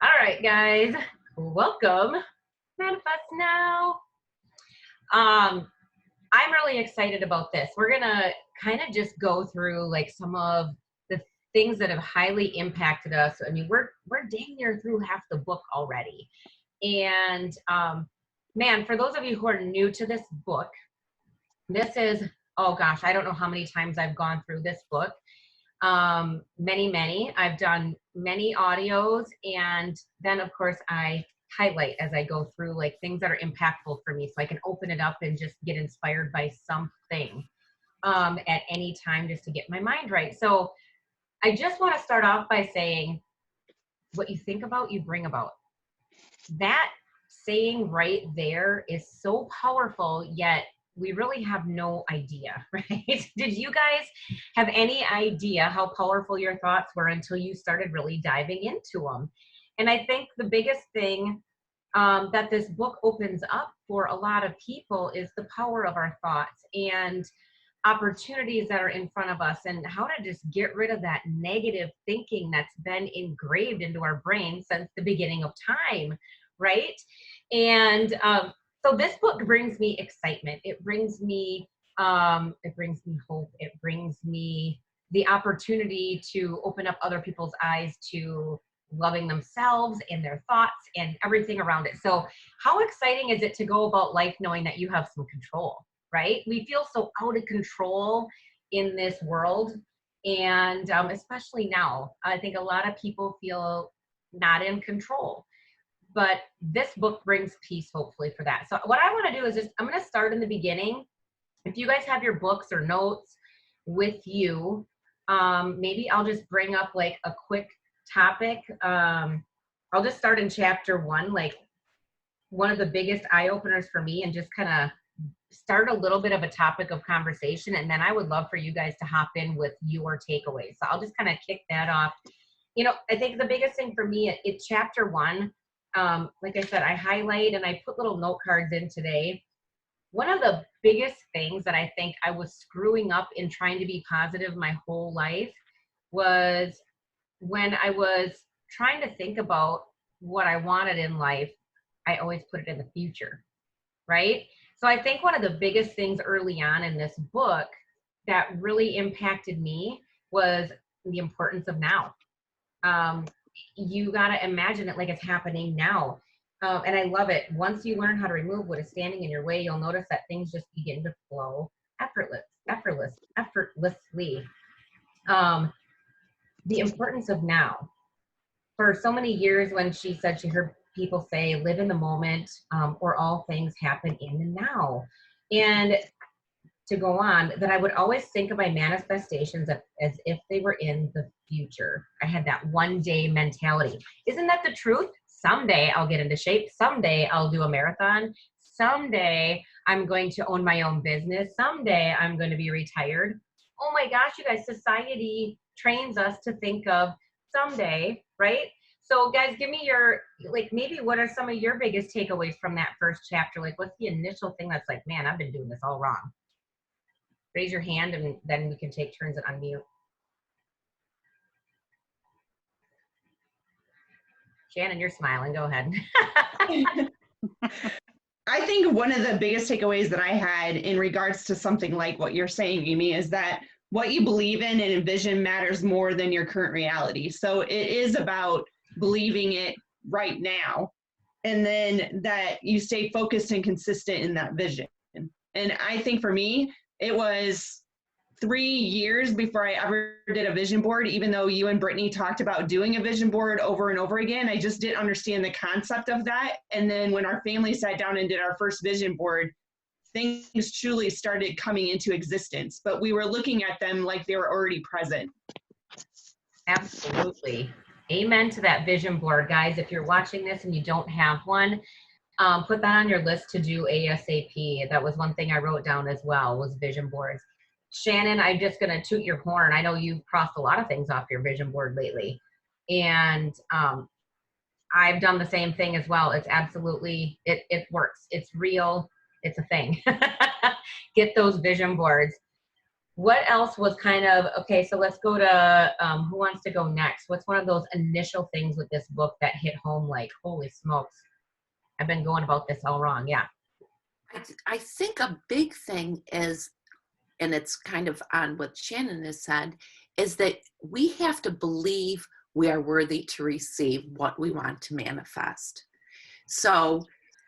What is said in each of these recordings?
All right, guys, welcome. Manifest Now. I'm really excited about this. We're gonna kind of just go through like some of the things that have highly impacted us. I mean, we're dang near through half the book already, and man, for those of you who are new to this book, this is, oh gosh, I don't know how many times I've gone through this book. Many. I've done many audios, and then of course I highlight as I go through like things that are impactful for me, so I can open it up and just get inspired by something at any time, just to get my mind right. So I just want to start off by saying, what you think about, you bring about. That saying right there is so powerful, yet we really have no idea, right? Did you guys have any idea how powerful your thoughts were until you started really diving into them? And I think the biggest thing that this book opens up for a lot of people is the power of our thoughts and opportunities that are in front of us, and how to just get rid of that negative thinking that's been engraved into our brain since the beginning of time, right? And so this book brings me excitement. It brings me hope. It brings me the opportunity to open up other people's eyes to loving themselves and their thoughts and everything around it. So how exciting is it to go about life knowing that you have some control, right? We feel so out of control in this world. And especially now, I think a lot of people feel not in control. But this book brings peace, hopefully, for that. So what I want to do is just, I'm going to start in the beginning. If you guys have your books or notes with you, maybe I'll just bring up like a quick topic. I'll just start in chapter 1, like one of the biggest eye openers for me, and just kind of start a little bit of a topic of conversation. And then I would love for you guys to hop in with your takeaways. So I'll just kind of kick that off. You know, I think the biggest thing for me at chapter 1, like I said, I highlight and I put little note cards in today. One of the biggest things that I think I was screwing up in trying to be positive my whole life was when I was trying to think about what I wanted in life, I always put it in the future, right? So I think one of the biggest things early on in this book that really impacted me was the importance of now. You got to imagine it like it's happening now. And I love it. Once you learn how to remove what is standing in your way, you'll notice that things just begin to flow effortlessly. The importance of now. For so many years, when she said, she heard people say, live in the moment, or all things happen in the now. And to go on, that I would always think of my manifestations as if they were in the future. I had that one day mentality. Isn't that the truth? Someday I'll get into shape. Someday I'll do a marathon. Someday I'm going to own my own business. Someday I'm going to be retired. Oh my gosh, you guys, society trains us to think of someday, right? So guys, give me your, like, maybe what are some of your biggest takeaways from that first chapter? Like, what's the initial thing that's like, man, I've been doing this all wrong? Raise your hand and then we can take turns at unmute. Shannon, you're smiling. Go ahead. I think one of the biggest takeaways that I had in regards to something like what you're saying, Amy, is that what you believe in and envision matters more than your current reality. So it is about believing it right now, and then that you stay focused and consistent in that vision. And I think for me, it was 3 years before I ever did a vision board, even though you and Brittany talked about doing a vision board over and over again. I just didn't understand the concept of that. And then when our family sat down and did our first vision board, things truly started coming into existence, but we were looking at them like they were already present. Absolutely. Amen to that vision board, guys. If you're watching this and you don't have one, put that on your list to do ASAP. That was one thing I wrote down as well, was vision boards. Shannon, I'm just going to toot your horn. I know you've crossed a lot of things off your vision board lately. And I've done the same thing as well. It's absolutely, it works. It's real. It's a thing. Get those vision boards. what else was kind of, okay, so let's go to, who wants to go next? What's one of those initial things with this book that hit home like, holy smokes, I've been going about this all wrong? Yeah. I think a big thing is, and it's kind of on what Shannon has said, is that we have to believe we are worthy to receive what we want to manifest. So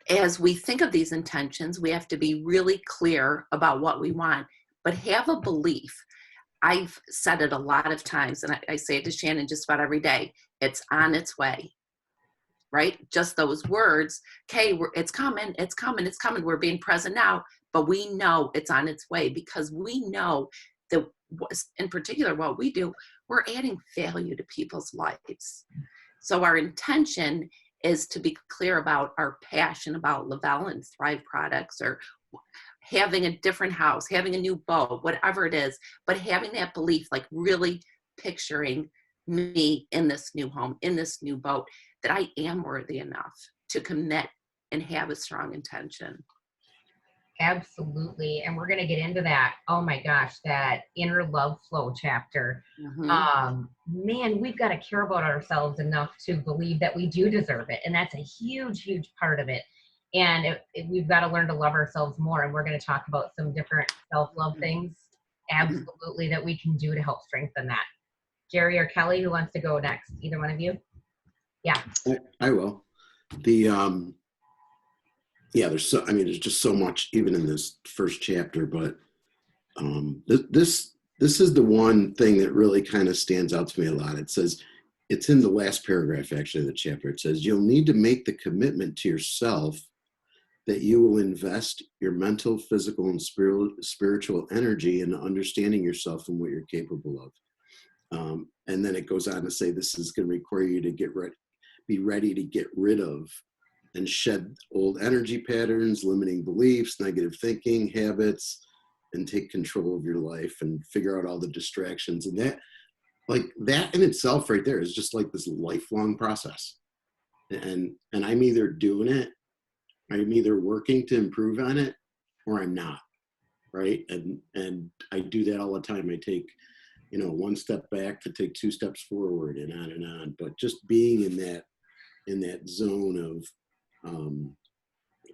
as we think of these intentions, we have to be really clear about what we want, but have a belief. I've said it a lot of times, and I say it to Shannon just about every day. It's on its way, right? Just those words. Okay, it's coming, it's coming, it's coming. We're being present now, but we know it's on its way because we know that, in particular, what we do, we're adding value to people's lives. So our intention is to be clear about our passion about Lavelle and Thrive products, or having a different house, having a new boat, whatever it is, but having that belief, like really picturing me in this new home, in this new boat, that I am worthy enough to commit and have a strong intention. Absolutely. And we're going to get into that. Oh my gosh, that inner love flow chapter. Mm-hmm. Man, we've got to care about ourselves enough to believe that we do deserve it. And that's a huge, huge part of it. And we've got to learn to love ourselves more. And we're going to talk about some different self-love things, absolutely, that we can do to help strengthen that. Jerry or Kelly, who wants to go next? Either one of you? Yeah. I will. Yeah, there's just so much even in this first chapter, but this is the one thing that really kind of stands out to me a lot. It says, it's in the last paragraph actually of the chapter. It says, you'll need to make the commitment to yourself that you will invest your mental, physical, and spiritual energy in understanding yourself and what you're capable of. And then it goes on to say, this is going to require you to be ready to get rid of and shed old energy patterns, limiting beliefs, negative thinking, habits, and take control of your life and figure out all the distractions. And that in itself right there is just like this lifelong process. And I'm either doing it, I'm either working to improve on it, or I'm not, right? And I do that all the time. I take, one step back to take two steps forward, and on and on. But just being in that zone of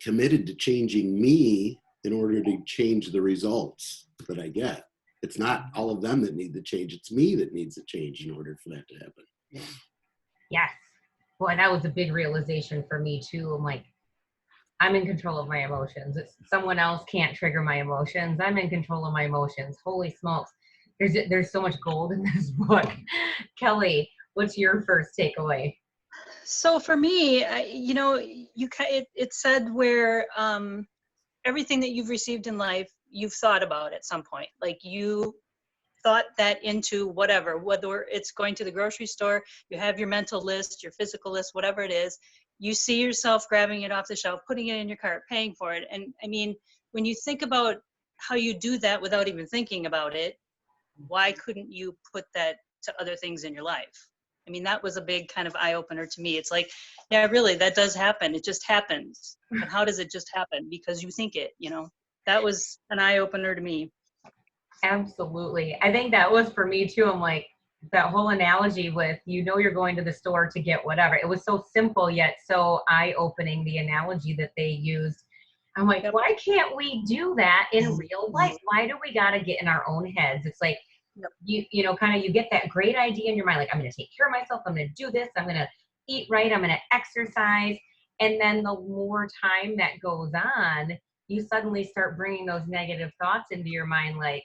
committed to changing me in order to change the results that I get. It's not all of them that need to change. It's me that needs to change in order for that to happen. Yeah. Yes. Boy, that was a big realization for me too. I'm like, I'm in control of my emotions. Someone else can't trigger my emotions. I'm in control of my emotions. Holy smokes. There's so much gold in this book. Kelly, what's your first takeaway? So for me, it said where everything that you've received in life, you've thought about at some point. Like you thought that into whatever, whether it's going to the grocery store, you have your mental list, your physical list, whatever it is, you see yourself grabbing it off the shelf, putting it in your cart, paying for it. And I mean, when you think about how you do that without even thinking about it, why couldn't you put that to other things in your life? I mean, that was a big kind of eye-opener to me. It's like, yeah, really, that does happen. It just happens. But how does it just happen? Because you think it, that was an eye-opener to me. Absolutely. I think that was for me too. I'm like, that whole analogy with, you're going to the store to get whatever. It was so simple yet so eye-opening, the analogy that they used. I'm like, why can't we do that in real life? Why do we got to get in our own heads? It's like, you get that great idea in your mind, like, I'm going to take care of myself, I'm going to do this, I'm going to eat right, I'm going to exercise. And then the more time that goes on, you suddenly start bringing those negative thoughts into your mind, like,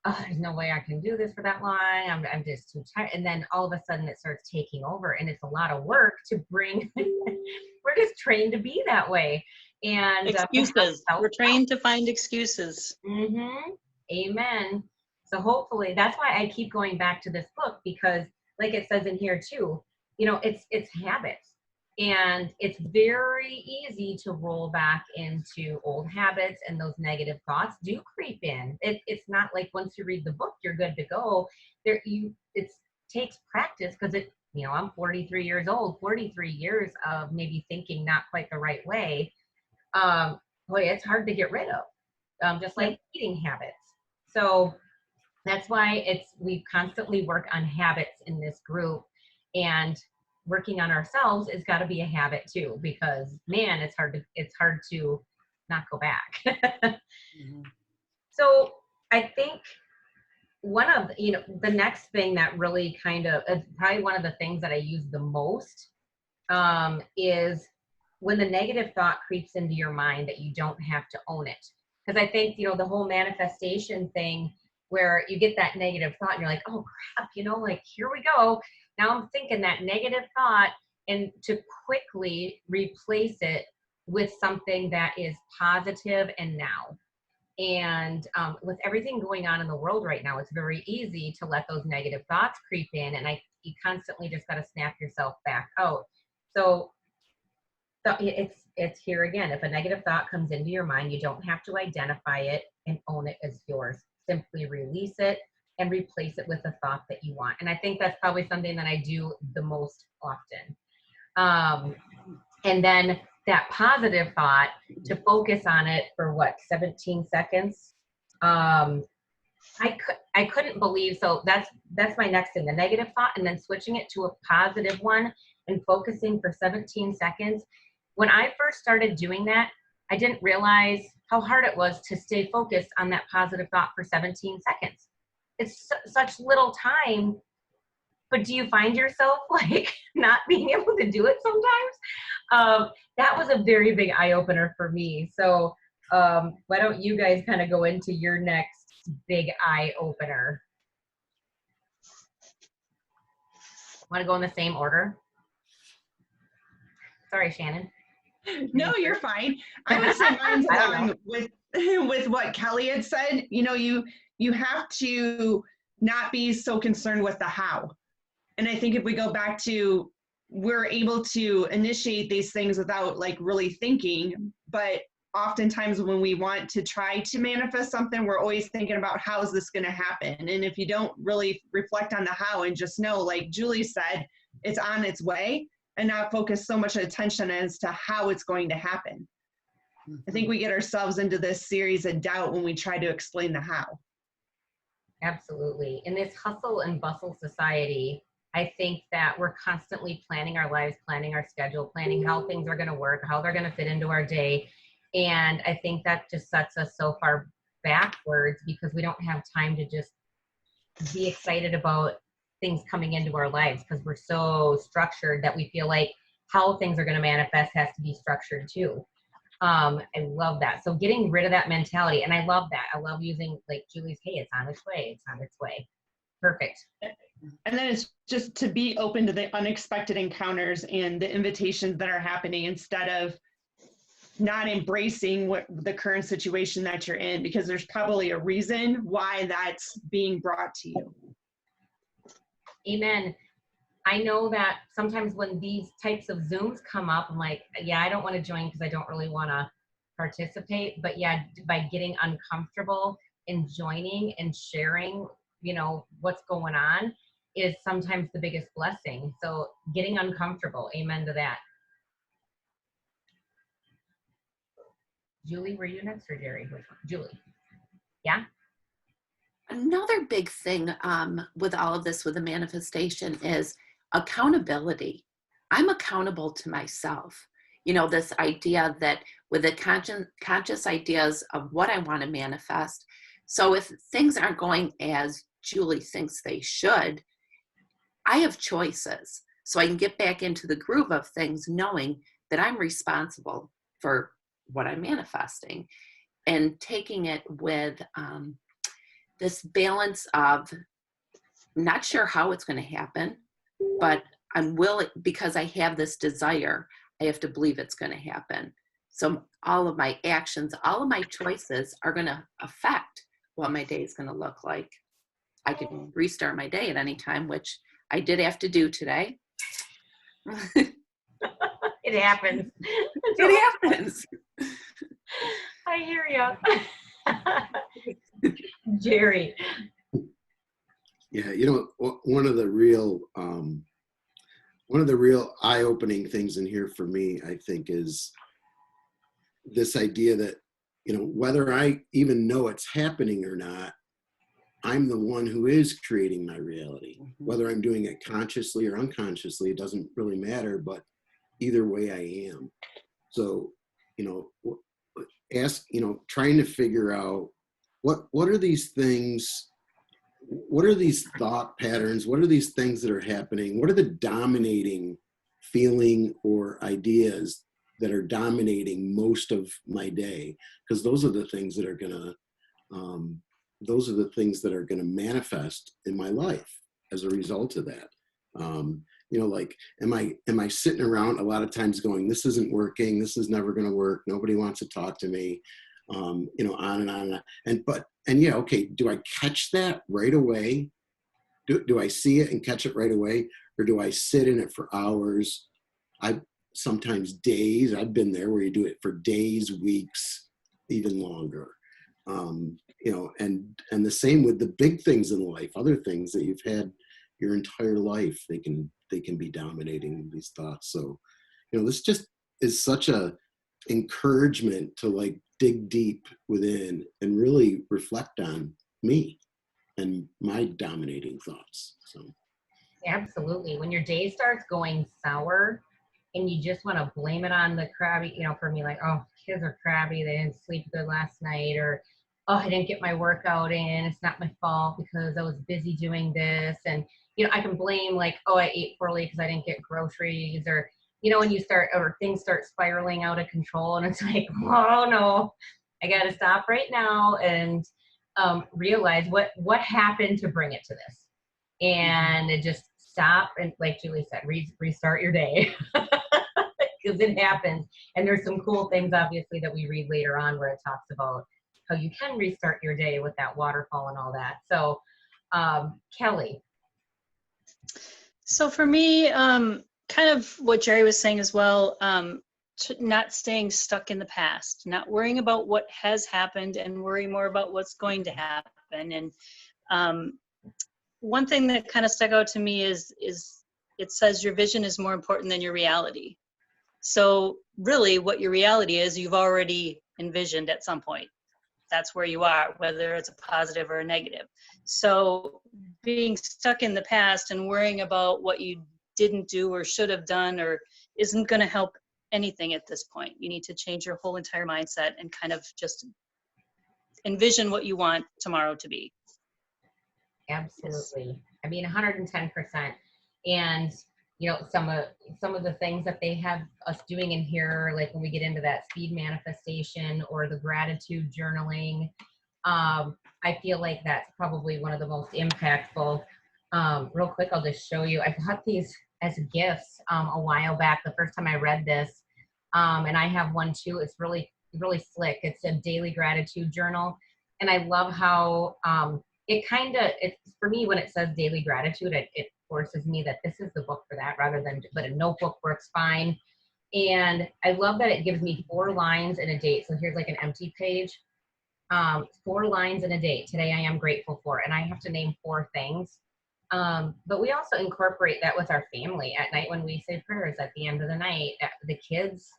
oh, there's no way I can do this for that long, I'm just too tired. And then all of a sudden it starts taking over, and it's a lot of work to bring we're just trained to be that way. And excuses. We're trained to find excuses. Mm-hmm. Amen. So hopefully that's why I keep going back to this book, because like it says in here too, it's habits, and it's very easy to roll back into old habits, and those negative thoughts do creep in. It's not like once you read the book, you're good to go. It takes practice, because I'm 43 years old, 43 years of maybe thinking not quite the right way. Boy, it's hard to get rid of, just like eating habits. So that's why we constantly work on habits in this group, and working on ourselves has got to be a habit too, because man, it's hard to not go back. Mhm. So I think one of the next thing that really kind of probably one of the things that I use the most is when the negative thought creeps into your mind that you don't have to own it. Because I think, the whole manifestation thing, where you get that negative thought and you're like, oh crap, like here we go. Now I'm thinking that negative thought, and to quickly replace it with something that is positive and now. And with everything going on in the world right now, it's very easy to let those negative thoughts creep in, and you constantly just got to snap yourself back out. So it's here again. If a negative thought comes into your mind, you don't have to identify it and own it as yours. Simply release it and replace it with a thought that you want. And I think that's probably something that I do the most often. And then that positive thought, to focus on it for 17 seconds. I couldn't believe, so that's my next thing, the negative thought, and then switching it to a positive one and focusing for 17 seconds. When I first started doing that, I didn't realize how hard it was to stay focused on that positive thought for 17 seconds. It's such little time, but do you find yourself like not being able to do it sometimes? That was a very big eye opener for me. So why don't you guys kind of go into your next big eye opener? Want to go in the same order? Sorry, Shannon. No, you're fine. I would say mine's I don't along with what Kelly had said. You have to not be so concerned with the how. And I think if we go back to, we're able to initiate these things without like really thinking, but oftentimes when we want to try to manifest something, we're always thinking about how is this going to happen? And if you don't really reflect on the how and just know, like Julie said, it's on its way, and not focus so much attention as to how it's going to happen. I think we get ourselves into this series of doubt when we try to explain the how. Absolutely. In this hustle and bustle society, I think that we're constantly planning our lives, planning our schedule, planning how things are going to work, how they're going to fit into our day. And I think that just sets us so far backwards, because we don't have time to just be excited about things coming into our lives, because we're so structured that we feel like how things are going to manifest has to be structured too. I love that. So getting rid of that mentality. And I love that. I love using like Julie's, hey, it's on its way. It's on its way. Perfect. And then it's just to be open to the unexpected encounters and the invitations that are happening, instead of not embracing what the current situation that you're in, because there's probably a reason why that's being brought to you. Amen. I know that sometimes when these types of Zooms come up, I'm like, yeah, I don't want to join because I don't really want to participate. But yeah, by getting uncomfortable and joining and sharing, what's going on is sometimes the biggest blessing. So getting uncomfortable, amen to that. Julie, were you next or Jerry? Which one? Julie. Yeah? Another big thing with all of this, with the manifestation, is accountability. I'm accountable to myself. This idea that with the conscious ideas of what I want to manifest. So if things aren't going as Julie thinks they should, I have choices. So I can get back into the groove of things, knowing that I'm responsible for what I'm manifesting, and taking it with this balance of not sure how it's going to happen, but I'm willing, because I have this desire, I have to believe it's going to happen. So all of my actions, all of my choices are going to affect what my day is going to look like. I can restart my day at any time, which I did have to do today. It happens. It happens. I hear you. Jerry. Yeah, one of the real eye-opening things in here for me, I think, is this idea that, whether I even know it's happening or not, I'm the one who is creating my reality. Whether I'm doing it consciously or unconsciously, it doesn't really matter, but either way I am. So, trying to figure out what are these things, what are these thought patterns, what are these things that are happening, what are the dominating feeling or ideas that are dominating most of my day, because those are the things that are gonna manifest in my life as a result of that. Like, am I sitting around a lot of times going, this isn't working, this is never going to work, nobody wants to talk to me, on and on and on. Okay, do I catch that right away? Do I see it and catch it right away? Or do I sit in it for hours? Sometimes days. I've been there where you do it for days, weeks, even longer. And the same with the big things in life, other things that you've had your entire life, they can be dominating these thoughts. So, this just is such a encouragement to like dig deep within and really reflect on me and my dominating thoughts. So Absolutely. When your day starts going sour and you just want to blame it on the crabby, for me, like, oh, kids are crabby, they didn't sleep good last night, or oh, I didn't get my workout in, it's not my fault because I was busy doing this. And I can blame like, oh, I ate poorly because I didn't get groceries, or when things start spiraling out of control, and it's like, oh no, I got to stop right now and realize what happened to bring it to this, and it just stop and, like Julie said, restart your day, because it happens. And there's some cool things, obviously, that we read later on where it talks about how you can restart your day with that waterfall and all that. So, Kelly. So for me, kind of what Jerry was saying as well, not staying stuck in the past, not worrying about what has happened and worry more about what's going to happen. And one thing that kind of stuck out to me is it says your vision is more important than your reality. So really what your reality is, you've already envisioned at some point. That's where you are, whether it's a positive or a negative. So being stuck in the past and worrying about what you didn't do or should have done or isn't going to help anything at this point. You need to change your whole entire mindset and kind of just envision what you want tomorrow to be. Absolutely. I mean, 110%. And some of the things that they have us doing in here, like when we get into that speed manifestation or the gratitude journaling, I feel like that's probably one of the most impactful. Real quick, I'll just show you. I got these as gifts a while back, the first time I read this, and I have one too. It's really, really slick. It's a daily gratitude journal, and I love how it's for me, when it says daily gratitude, it forces me that this is the book for that, rather than, but a notebook works fine. And I love that it gives me 4 lines in a date. So here's like an empty page. 4 lines in a date. Today I am grateful for, and I have to name 4 things. But we also incorporate that with our family at night when we say prayers at the end of the night. The kids,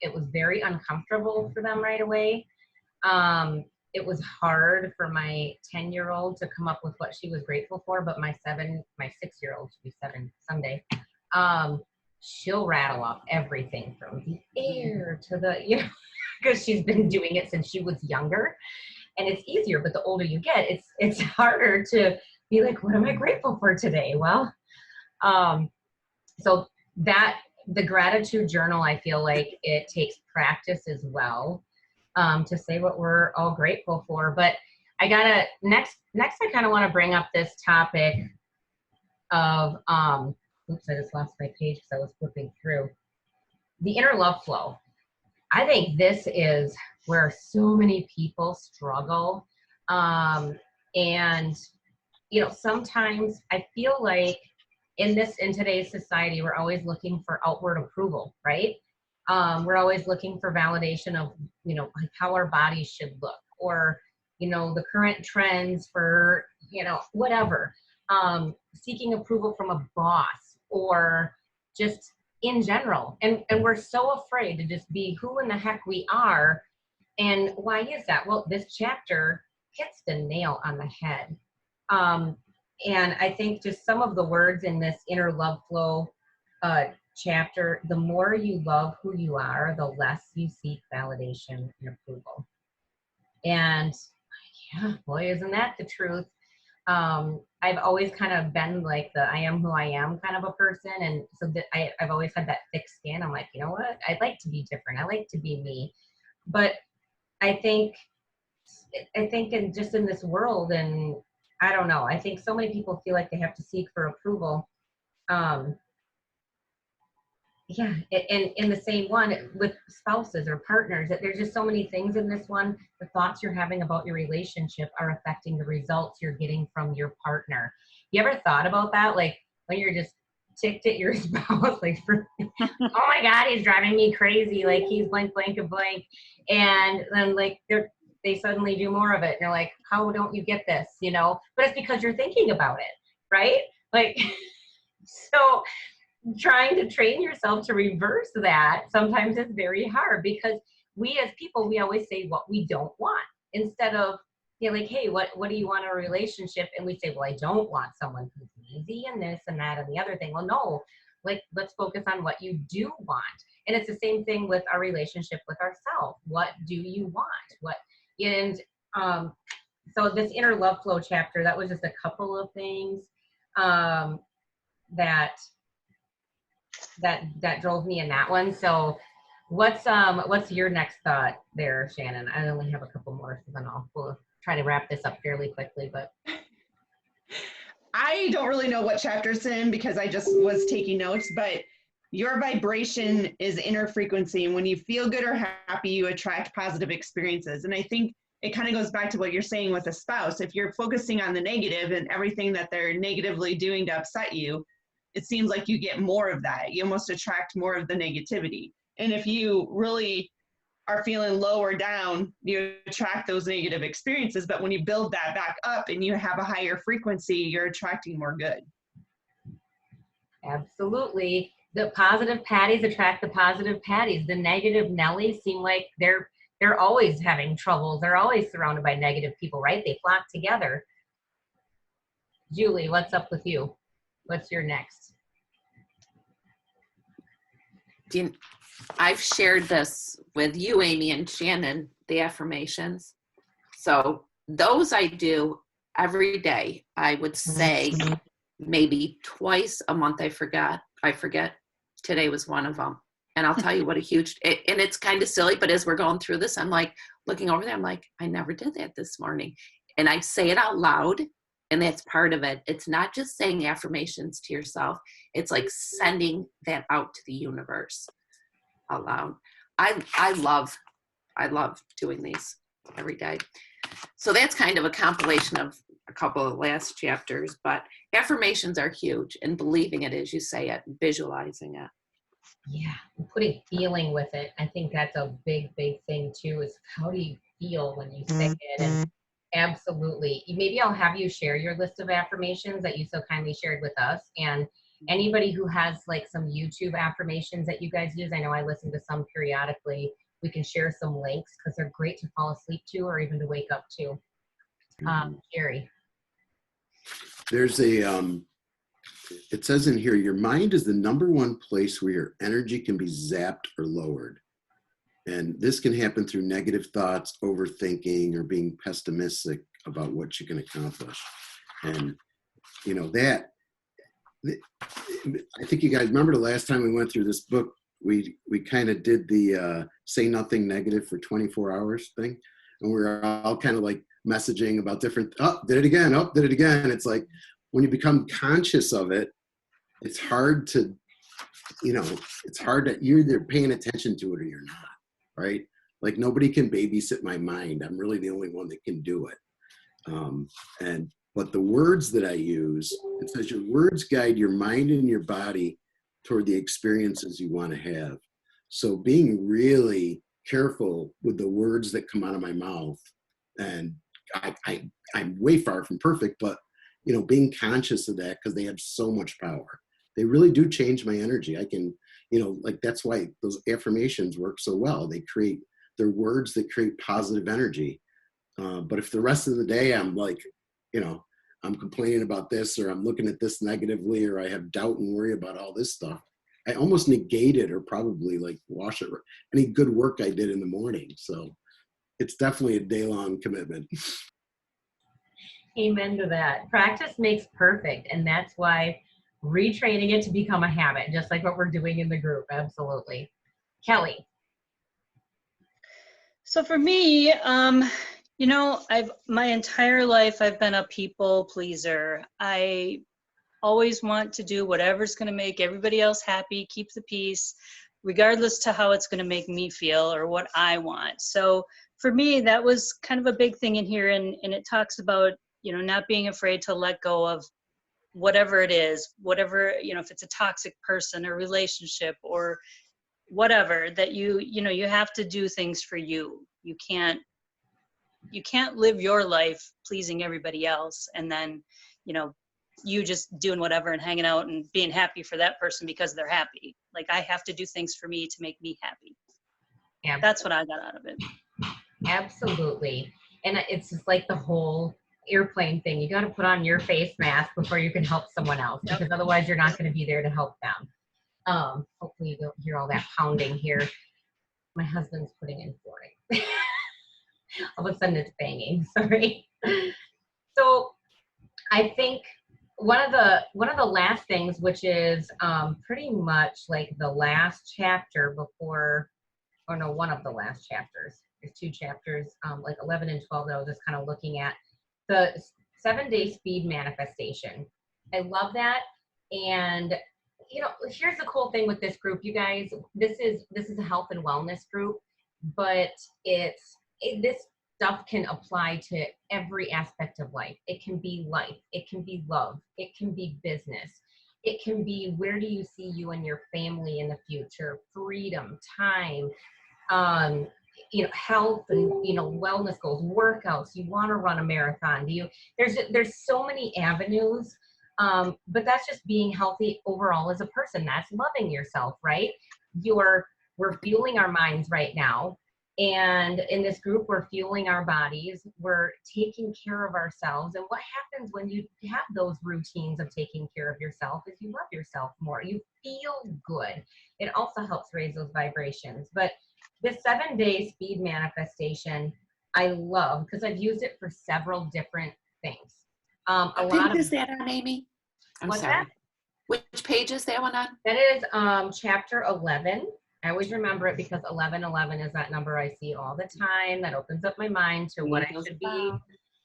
it was very uncomfortable for them right away. It was hard for my 10-year-old to come up with what she was grateful for, but my 6-year-old, she'll be 7 someday, she'll rattle off everything from the air to the, because she's been doing it since she was younger, and it's easier. But the older you get, it's harder to be like, what am I grateful for today? Well, so that the gratitude journal, I feel like it takes practice as well. To say what we're all grateful for. But I gotta, next I kind of want to bring up this topic of, oops, I just lost my page because I was flipping through. The inner love flow. I think this is where so many people struggle. And, sometimes I feel like in today's society, we're always looking for outward approval, right? We're always looking for validation of, like how our bodies should look, or, the current trends for, whatever, seeking approval from a boss, or just in general. And we're so afraid to just be who in the heck we are. And why is that? Well, this chapter hits the nail on the head. And I think just some of the words in this inner love flow chapter, the more you love who you are, the less you seek validation and approval. And yeah, boy, isn't that the truth? I've always kind of been like the I am who I am kind of a person. And so that I've always had that thick skin. I'm like, you know what? I'd like to be different. I like to be me. But I think in this world, and I don't know, I think so many people feel like they have to seek for approval. Yeah, and in the same one with spouses or partners, that there's just so many things in this one. The thoughts you're having about your relationship are affecting the results you're getting from your partner. You ever thought about that? Like when you're just ticked at your spouse, like, oh my God, he's driving me crazy. Like he's blank, blank, and blank. And then like they suddenly do more of it. And you're like, how don't you get this? You know, but it's because you're thinking about it, right? Like, so trying to train yourself to reverse that sometimes is very hard, because we as people, we always say what we don't want instead of, you know, like, hey, what do you want in a relationship? And we say, well, I don't want someone who's lazy and this and that and the other thing. Well, no, like, let's focus on what you do want. And it's the same thing with our relationship with ourselves. What do you want? So this inner love flow chapter, that was just a couple of things that drove me in that one. So what's your next thought there, Shannon? I only have a couple more, so then we'll try to wrap this up fairly quickly. But I don't really know what chapter it's in because I just was taking notes, but your vibration is inner frequency. And when you feel good or happy, you attract positive experiences. And I think it kind of goes back to what you're saying with a spouse. If you're focusing on the negative and everything that they're negatively doing to upset you, it seems like you get more of that. You almost attract more of the negativity. And if you really are feeling low or down, you attract those negative experiences. But when you build that back up and you have a higher frequency, you're attracting more good. absolutely, the positive Patties attract the positive Patties. The negative Nellies seem like they're always having trouble. They're always surrounded by negative people, right? They flock together. Julie, what's up with you? What's your next? I've shared this with you, Amy and Shannon, the affirmations. So those I do every day. I would say maybe twice a month. I forget. Today was one of them. And I'll tell you what a huge, and it's kind of silly, but as we're going through this, I'm like looking over there. I'm like, I never did that this morning. And I say it out loud. And that's part of it. It's not just saying affirmations to yourself. It's like sending that out to the universe out loud. I love doing these every day. So that's kind of a compilation of a couple of last chapters, but affirmations are huge, and believing it as you say it, visualizing it. Yeah, putting feeling with it. I think that's a big thing too, is how do you feel when you say it? And absolutely. Maybe I'll have you share your list of affirmations that you so kindly shared with us. And anybody who has like some YouTube affirmations that you guys use, I know I listen to some periodically, we can share some links because they're great to fall asleep to or even to wake up to. Jerry. There's it says in here, your mind is the #1 place where your energy can be zapped or lowered. And this can happen through negative thoughts, overthinking, or being pessimistic about what you can accomplish. And, you know, I think you guys remember the last time we went through this book, we kind of did the say nothing negative for 24 hours thing. And we were all kind of like messaging about different, did it again. It's like when you become conscious of it, it's hard to, you're either paying attention to it or you're not. Right? Like nobody can babysit my mind. I'm really the only one that can do it. But the words that I use, it says your words guide your mind and your body toward the experiences you want to have. So being really careful with the words that come out of my mouth, and I'm way far from perfect, but being conscious of that because they have so much power. They really do change my energy. I can, that's why those affirmations work so well. They're words that create positive energy. But if the rest of the day I'm like, I'm complaining about this, or I'm looking at this negatively, or I have doubt and worry about all this stuff, I almost negate it or probably like wash it, any good work I did in the morning. So it's definitely a day-long commitment. Amen to that. Practice makes perfect. And that's why retraining it to become a habit, just like what we're doing in the group. Absolutely. Kelly. So for me, you know, my entire life I've been a people pleaser. I always want to do whatever's going to make everybody else happy, keep the peace, regardless to how it's going to make me feel or what I want. So for me, that was kind of a big thing in here, and it talks about, you know, not being afraid to let go of whatever it is, whatever, you know, if it's a toxic person or relationship or whatever, that you know, you have to do things for you. You can't live your life pleasing everybody else and then, you know, you just doing whatever and hanging out and being happy for that person because they're happy. Like, I have to do things for me to make me happy. Yeah, That's what I got out of it. absolutely. And it's just like the whole airplane thing. You got to put on your face mask before you can help someone else, Yep. because otherwise you're not going to be there to help them. Hopefully you don't hear all that pounding here. My husband's putting in flooring. All of a sudden it's banging. Sorry. So I think one of the last things, which is pretty much like the last chapter before, or no, one of the last chapters. There's two chapters, like 11 and 12 that I was just kind of looking at. The 7-day speed manifestation. I love that. And you know, here's the cool thing with this group, you guys. This is a health and wellness group, but this stuff can apply to every aspect of life. It can be life, it can be love, it can be business, it can be where do you see you and your family in the future, freedom, time, you know, health and, you know, wellness goals, workouts. You want to run a marathon? There's so many avenues. But that's just being healthy overall as a person. That's loving yourself, right? We're fueling our minds right now. And in this group, we're fueling our bodies. We're taking care of ourselves. And what happens when you have those routines of taking care of yourself is you love yourself more. You feel good. It also helps raise those vibrations. But this 7-day speed manifestation, I love because I've used it for several different things. What page is that on, Amy? I'm What's sorry. that? Which page is that one on? That is chapter 11. I always remember it because 1111 is that number I see all the time. That opens up my mind to what I should be.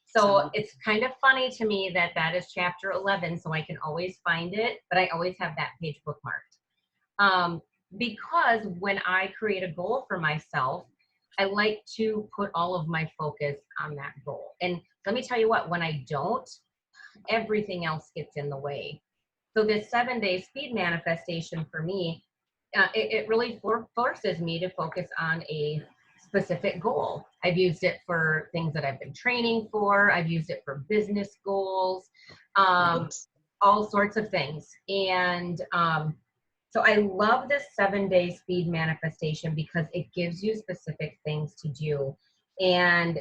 So it's kind of funny to me that that is chapter 11, so I can always find it, but I always have that page bookmarked. Because when I create a goal for myself, I like to put all of my focus on that goal. And let me tell you what, when I don't, everything else gets in the way. So this 7-day speed manifestation for me, it really forces me to focus on a specific goal. I've used it for things that I've been training for. I've used it for business goals, all sorts of things. And so I love this 7-day speed manifestation because it gives you specific things to do. And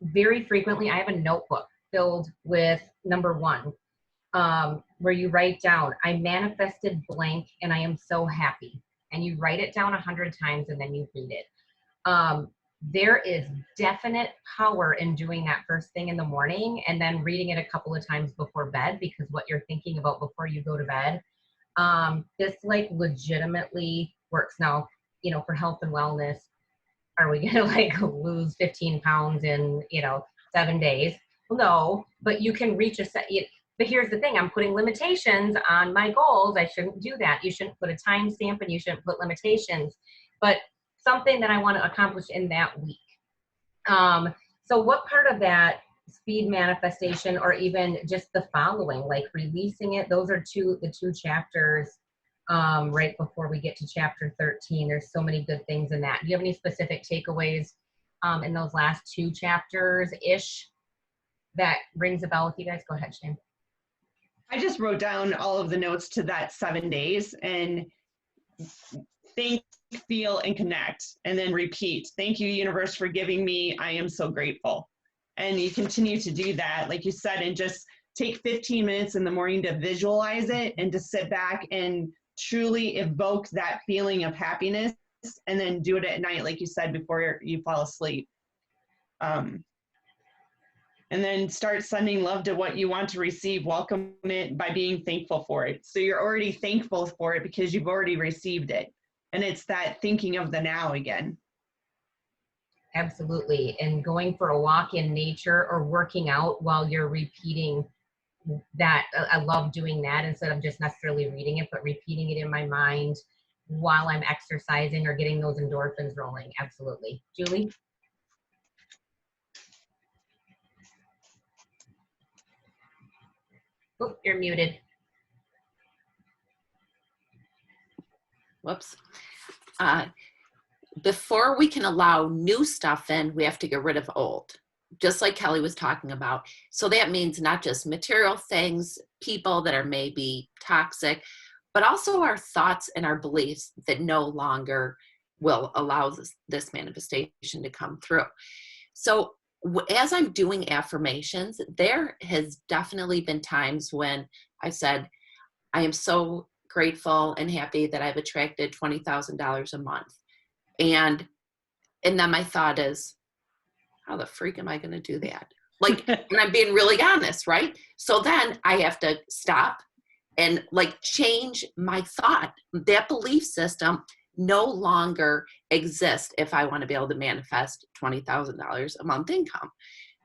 very frequently, I have a notebook filled with number 1, where you write down, I manifested blank and I am so happy. And you write it down 100 times and then you read it. There is definite power in doing that first thing in the morning and then reading it a couple of times before bed, because what you're thinking about before you go to bed, this like legitimately works. Now, you know, for health and wellness, are we gonna like lose 15 pounds in, you know, 7 days? Well, no, but you can reach but here's the thing, I'm putting limitations on my goals. I shouldn't do that. You shouldn't put a time stamp and you shouldn't put limitations, but something that I want to accomplish in that week. So what part of that speed manifestation, or even just the following, like releasing it, those are the two chapters right before we get to chapter 13. There's so many good things in that. Do you have any specific takeaways in those last 2 chapters-ish that rings a bell with you guys? Go ahead, Shane. I just wrote down all of the notes to that 7 days and think, feel, and connect, and then repeat. Thank you, universe, for giving me. I am so grateful. and you continue to do that, like you said, and just take 15 minutes in the morning to visualize it and to sit back and truly evoke that feeling of happiness, and then do it at night, like you said, before you fall asleep. And then start sending love to what you want to receive. Welcome it by being thankful for it. So you're already thankful for it because you've already received it. And it's that thinking of the now again. Absolutely. And going for a walk in nature or working out while you're repeating that. I love doing that instead of just necessarily reading it, but repeating it in my mind while I'm exercising or getting those endorphins rolling. Absolutely. Julie? Oh, you're muted. Whoops. Before we can allow new stuff in, we have to get rid of old, just like Kelly was talking about. So that means not just material things, people that are maybe toxic, but also our thoughts and our beliefs that no longer will allow this manifestation to come through. So as I'm doing affirmations, there has definitely been times when I said, I am so grateful and happy that I've attracted $20,000 a month. And then my thought is, how the freak am I going to do that? Like, and I'm being really honest, right? So then I have to stop and like change my thought. That belief system no longer exists if I want to be able to manifest $20,000 a month income.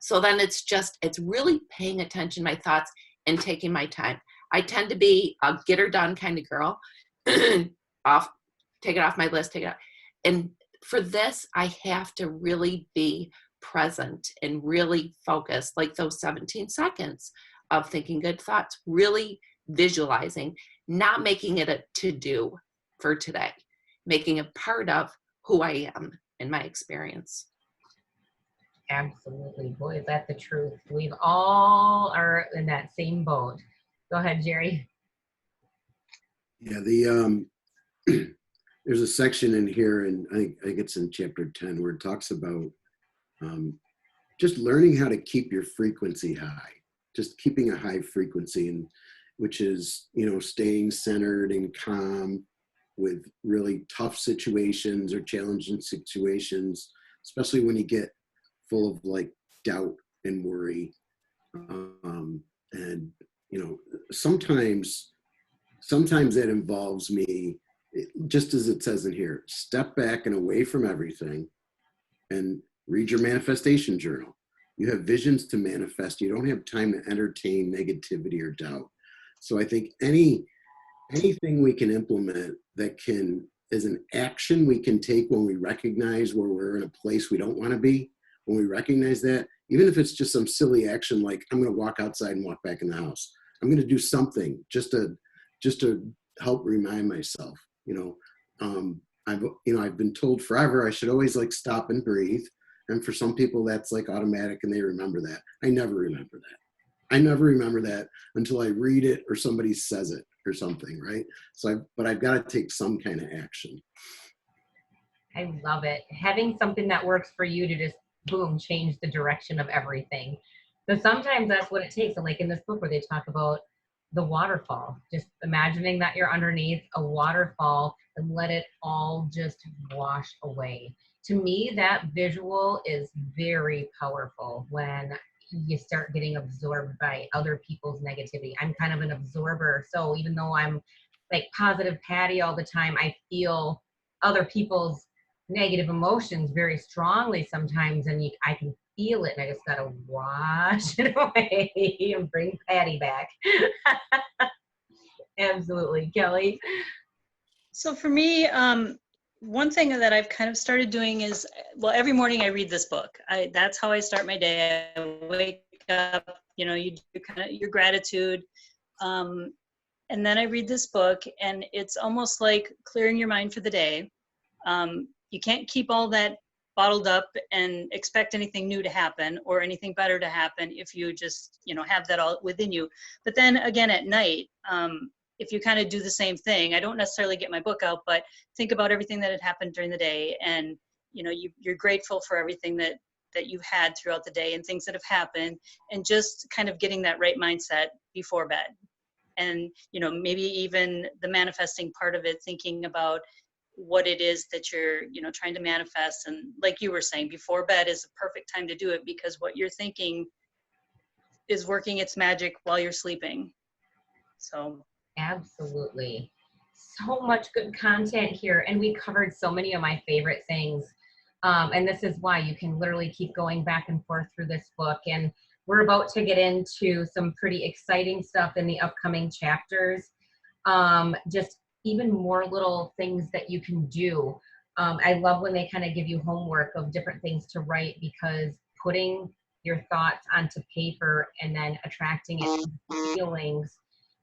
So then it's really paying attention to my thoughts and taking my time. I tend to be a get her done kind of girl. Take it off my list, take it out. And for this, I have to really be present and really focus, like those 17 seconds of thinking good thoughts, really visualizing, not making it a to-do for today, making it part of who I am in my experience. Absolutely. Boy, is that the truth. We've all are in that same boat. Go ahead, Jerry. Yeah, there's a section in here, and I think it's in chapter 10, where it talks about just learning how to keep your frequency high, just keeping a high frequency, and which is, staying centered and calm with really tough situations or challenging situations, especially when you get full of like doubt and worry. And, sometimes that involves me, just as it says in here, step back and away from everything and read your manifestation journal. You have visions to manifest. You don't have time to entertain negativity or doubt. So I think anything we can implement that is an action we can take when we recognize where we're in a place we don't want to be, when we recognize that, even if it's just some silly action like I'm going to walk outside and walk back in the house. I'm going to do something just to help remind myself. I've been told forever I should always like stop and breathe. And for some people that's like automatic and they remember that. I never remember that. I never remember that until I read it or somebody says it or something, right? But I've got to take some kind of action. I love it. Having something that works for you to just boom, change the direction of everything. So sometimes that's what it takes. And like in this book where they talk about the waterfall, just imagining that you're underneath a waterfall and let it all just wash away. To me, that visual is very powerful when you start getting absorbed by other people's negativity. I'm kind of an absorber. So even though I'm like positive Patty all the time, I feel other people's negative emotions very strongly sometimes, and I can feel it, and I just gotta wash it away and bring Patty back. Absolutely. Kelly? So for me, one thing that I've kind of started doing is, well, every morning I read this book. That's how I start my day. I wake up, you do kind of your gratitude, and then I read this book, and it's almost like clearing your mind for the day. You can't keep all that bottled up and expect anything new to happen or anything better to happen if you just, have that all within you. But then again at night, if you kind of do the same thing, I don't necessarily get my book out, but think about everything that had happened during the day, and you're grateful for everything that that you've had throughout the day and things that have happened, and just kind of getting that right mindset before bed. And, you know, maybe even the manifesting part of it, thinking about what it is that you're, you know, trying to manifest. And like you were saying, before bed is the perfect time to do it, because what you're thinking is working its magic while you're sleeping. So Absolutely. So much good content here. And we covered so many of my favorite things. And this is why you can literally keep going back and forth through this book. And we're about to get into some pretty exciting stuff in the upcoming chapters. Just even more little things that you can do. I love when they kind of give you homework of different things to write, because putting your thoughts onto paper and then attracting it to feelings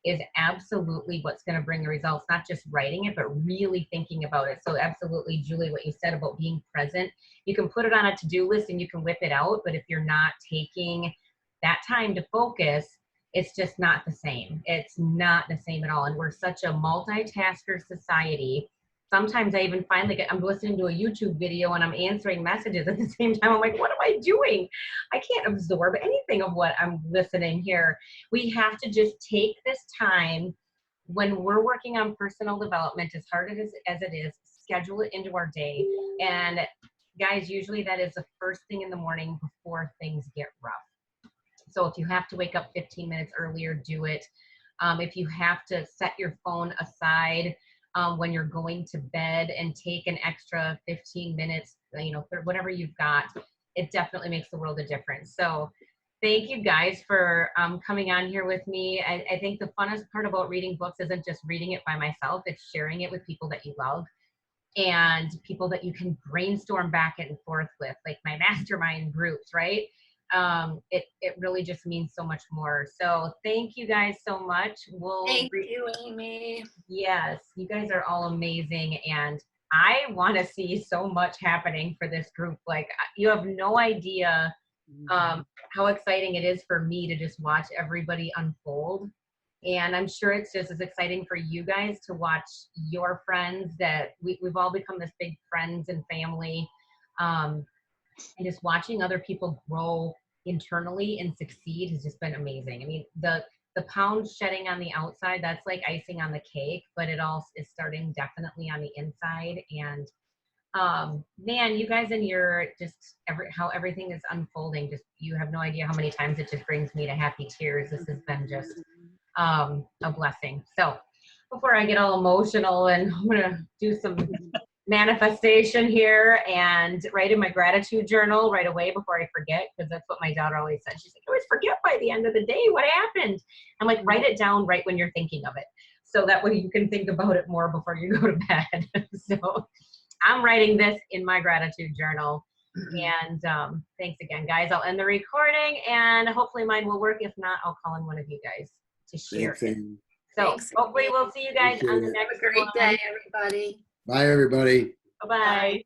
is absolutely what's going to bring the results, not just writing it, but really thinking about it. So absolutely, Julie, what you said about being present, you can put it on a to-do list and you can whip it out, but if you're not taking that time to focus, it's just not the same. It's not the same at all. And we're such a multitasker society. Sometimes I even find like I'm listening to a YouTube video and I'm answering messages at the same time. I'm like, what am I doing? I can't absorb anything of what I'm listening here. We have to just take this time when we're working on personal development, as hard as it is, schedule it into our day. And guys, usually that is the first thing in the morning before things get rough. So if you have to wake up 15 minutes earlier, do it. If you have to set your phone aside when you're going to bed and take an extra 15 minutes, you know, whatever you've got, it definitely makes the world a difference. So thank you guys for coming on here with me. I think the funnest part about reading books isn't just reading it by myself, it's sharing it with people that you love and people that you can brainstorm back and forth with, like my mastermind groups, right? It really just means so much more. So thank you guys so much. Thank you, Amy. Yes, you guys are all amazing, and I want to see so much happening for this group. Like, you have no idea how exciting it is for me to just watch everybody unfold. And I'm sure it's just as exciting for you guys to watch your friends that we've all become this big friends and family. And just watching other people grow internally and succeed has just been amazing. I mean, the pound shedding on the outside, that's like icing on the cake, but it all is starting definitely on the inside. And man, you guys and your just how everything is unfolding, just you have no idea how many times it just brings me to happy tears. This has been just a blessing. So before I get all emotional, and I'm gonna do some manifestation here and write in my gratitude journal right away before I forget, because that's what my daughter always said. She's like, I always forget by the end of the day what happened. I'm like, write it down right when you're thinking of it, so that way you can think about it more before you go to bed. So I'm writing this in my gratitude journal. And thanks again, guys. I'll end the recording, and hopefully mine will work. If not, I'll call in one of you guys to share. Thanks, Amy. So Thanks, hopefully Amy. we'll see you guys on the Appreciate it. next Have a great one. day, everybody. Bye, everybody. Bye-bye.